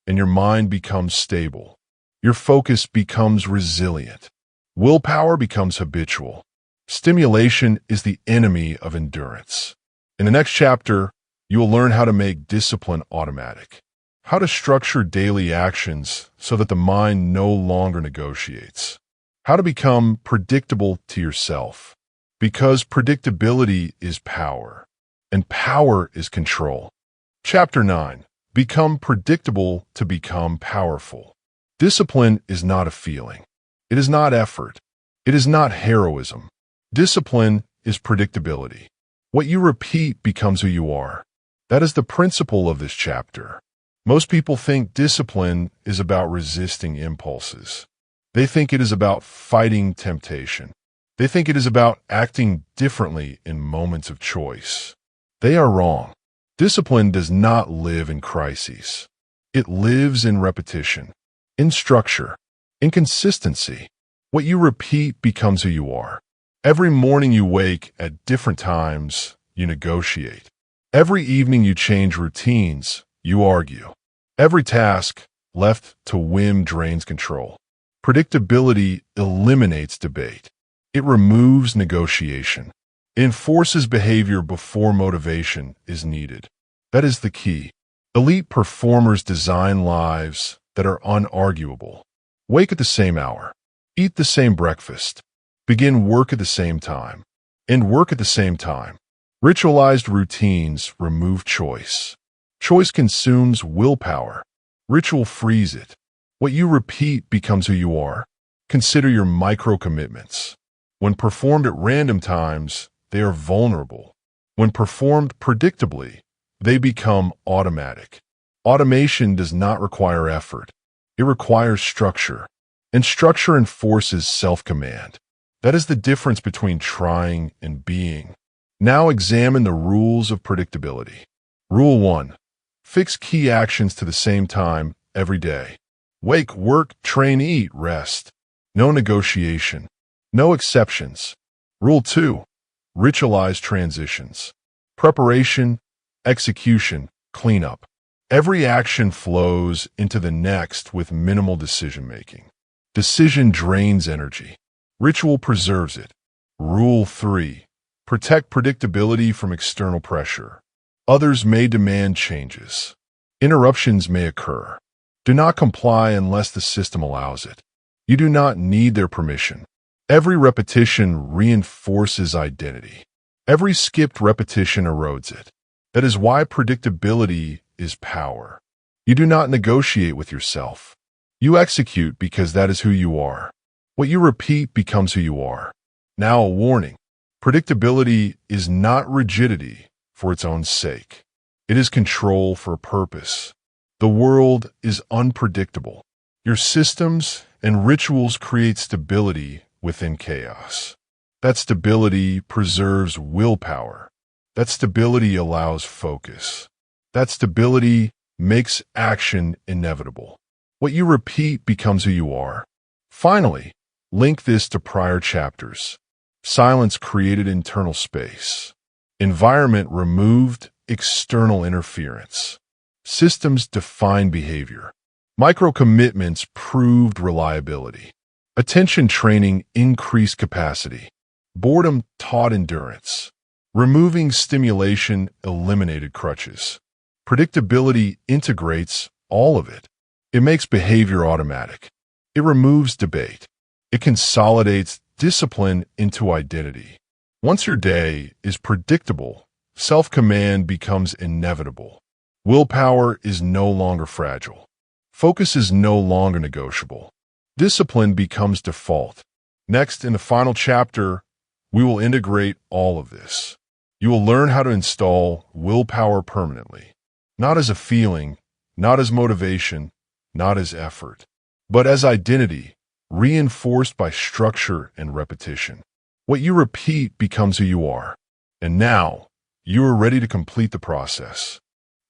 and your mind becomes stable. Your focus becomes resilient. Willpower becomes habitual. Stimulation is the enemy of endurance. In the next chapter, you will learn how to make discipline automatic, how to structure daily actions so that the mind no longer negotiates, how to become predictable to yourself, because predictability is power, and power is control. Chapter 9. Become predictable to become powerful. Discipline is not a feeling. It is not effort. It is not heroism. Discipline is predictability. What you repeat becomes who you are. That is the principle of this chapter. Most people think discipline is about resisting impulses. They think it is about fighting temptation. They think it is about acting differently in moments of choice. They are wrong. Discipline does not live in crises. It lives in repetition, in structure, in consistency. What you repeat becomes who you are. Every morning you wake at different times, you negotiate. Every evening you change routines, you argue. Every task left to whim drains control. Predictability eliminates debate. It removes negotiation. It enforces behavior before motivation is needed. That is the key. Elite performers design lives that are unarguable. Wake at the same hour. Eat the same breakfast. Begin work at the same time. End work at the same time. Ritualized routines remove choice. Choice consumes willpower. Ritual frees it. What you repeat becomes who you are. Consider your micro-commitments. When performed at random times, they are vulnerable. When performed predictably, they become automatic. Automation does not require effort. It requires structure. And structure enforces self-command. That is the difference between trying and being. Now examine the rules of predictability. Rule 1. Fix key actions to the same time every day. Wake, work, train, eat, rest. No negotiation. No exceptions. Rule 2. Ritualize transitions. Preparation, execution, cleanup. Every action flows into the next with minimal decision-making. Decision drains energy. Ritual preserves it. Rule 3. Protect predictability from external pressure. Others may demand changes. Interruptions may occur. Do not comply unless the system allows it. You do not need their permission. Every repetition reinforces identity. Every skipped repetition erodes it. That is why predictability is power. You do not negotiate with yourself. You execute because that is who you are. What you repeat becomes who you are. Now a warning. Predictability is not rigidity for its own sake. It is control for a purpose. The world is unpredictable. Your systems and rituals create stability within chaos. That stability preserves willpower. That stability allows focus. That stability makes action inevitable. What you repeat becomes who you are. Finally, link this to prior chapters. Silence created internal space. Environment removed external interference. Systems define behavior. Micro-commitments proved reliability. Attention training increased capacity. Boredom taught endurance. Removing stimulation eliminated crutches. Predictability integrates all of it. It makes behavior automatic. It removes debate. It consolidates discipline into identity. Once your day is predictable, self-command becomes inevitable. Willpower is no longer fragile. Focus is no longer negotiable. Discipline becomes default. Next, in the final chapter, we will integrate all of this. You will learn how to install willpower permanently, not as a feeling, not as motivation, not as effort, but as identity, reinforced by structure and repetition. What you repeat becomes who you are. And now, you are ready to complete the process.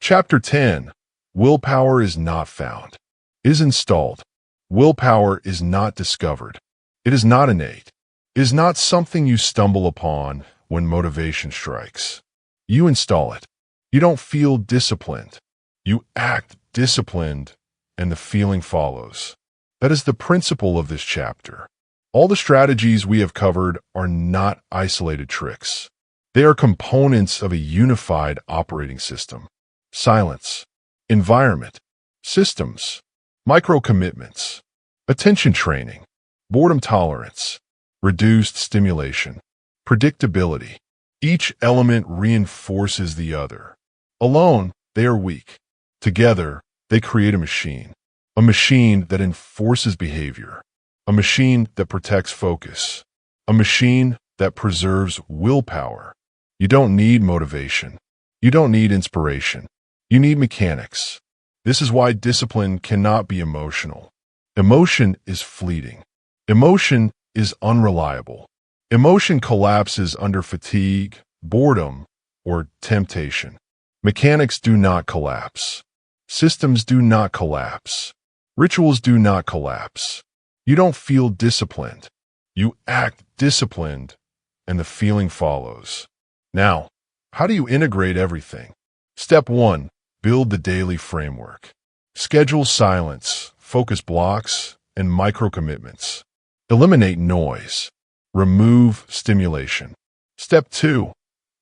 Chapter 10. Willpower is not found. It is installed. Willpower is not discovered. It is not innate. It is not something you stumble upon when motivation strikes. You install it. You don't feel disciplined. You act disciplined, and the feeling follows. That is the principle of this chapter. All the strategies we have covered are not isolated tricks. They are components of a unified operating system. Silence, environment, systems, micro-commitments, attention training, boredom tolerance, reduced stimulation, predictability. Each element reinforces the other. Alone, they are weak. Together, they create a machine that enforces behavior, a machine that protects focus, a machine that preserves willpower. You don't need motivation. You don't need inspiration. You need mechanics. This is why discipline cannot be emotional. Emotion is fleeting. Emotion is unreliable. Emotion collapses under fatigue, boredom, or temptation. Mechanics do not collapse. Systems do not collapse. Rituals do not collapse. You don't feel disciplined. You act disciplined, and the feeling follows. Now, how do you integrate everything? Step 1. Build the daily framework. Schedule silence, focus blocks, and micro-commitments. Eliminate noise. Remove stimulation. Step 2.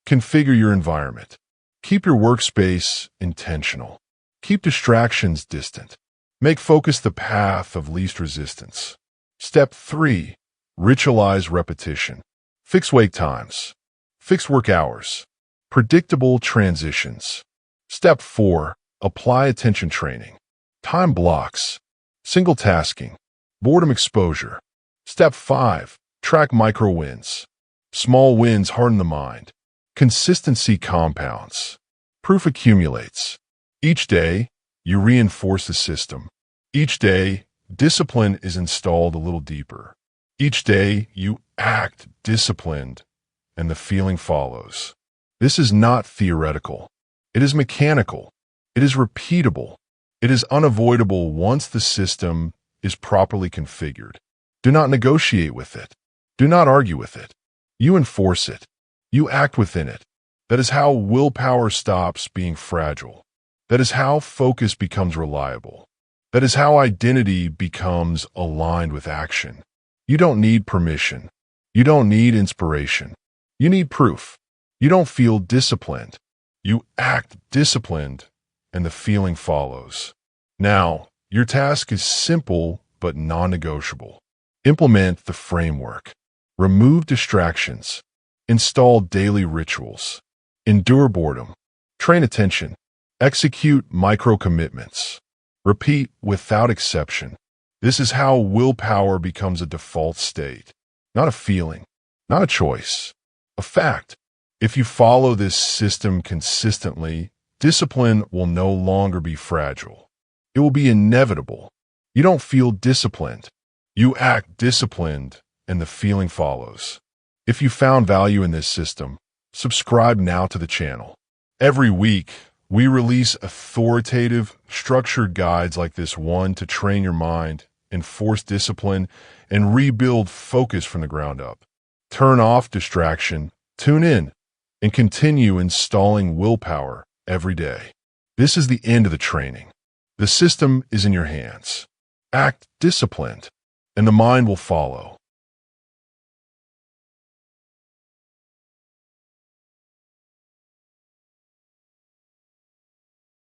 Configure your environment. Keep your workspace intentional. Keep distractions distant. Make focus the path of least resistance. Step 3. Ritualize repetition. Fix wake times. Fix work hours. Predictable transitions. Step 4. Apply attention training. Time blocks. Single tasking. Boredom exposure. Step 5. Track micro wins. Small wins harden the mind. Consistency compounds. Proof accumulates. Each day, you reinforce the system. Each day, discipline is installed a little deeper. Each day, you act disciplined, and the feeling follows. This is not theoretical. It is mechanical. It is repeatable. It is unavoidable once the system is properly configured. Do not negotiate with it. Do not argue with it. You enforce it. You act within it. That is how willpower stops being fragile. That is how focus becomes reliable. That is how identity becomes aligned with action. You don't need permission. You don't need inspiration. You need proof. You don't feel disciplined. You act disciplined, and the feeling follows. Now, your task is simple but non-negotiable. Implement the framework. Remove distractions. Install daily rituals. Endure boredom. Train attention. Execute micro-commitments. Repeat without exception. This is how willpower becomes a default state. Not a feeling. Not a choice. A fact. If you follow this system consistently, discipline will no longer be fragile. It will be inevitable. You don't feel disciplined. You act disciplined, and the feeling follows. If you found value in this system, subscribe now to the channel. Every week, we release authoritative, structured guides like this one to train your mind, enforce discipline, and rebuild focus from the ground up. Turn off distraction, tune in, and continue installing willpower every day. This is the end of the training. The system is in your hands. Act disciplined, and the mind will follow.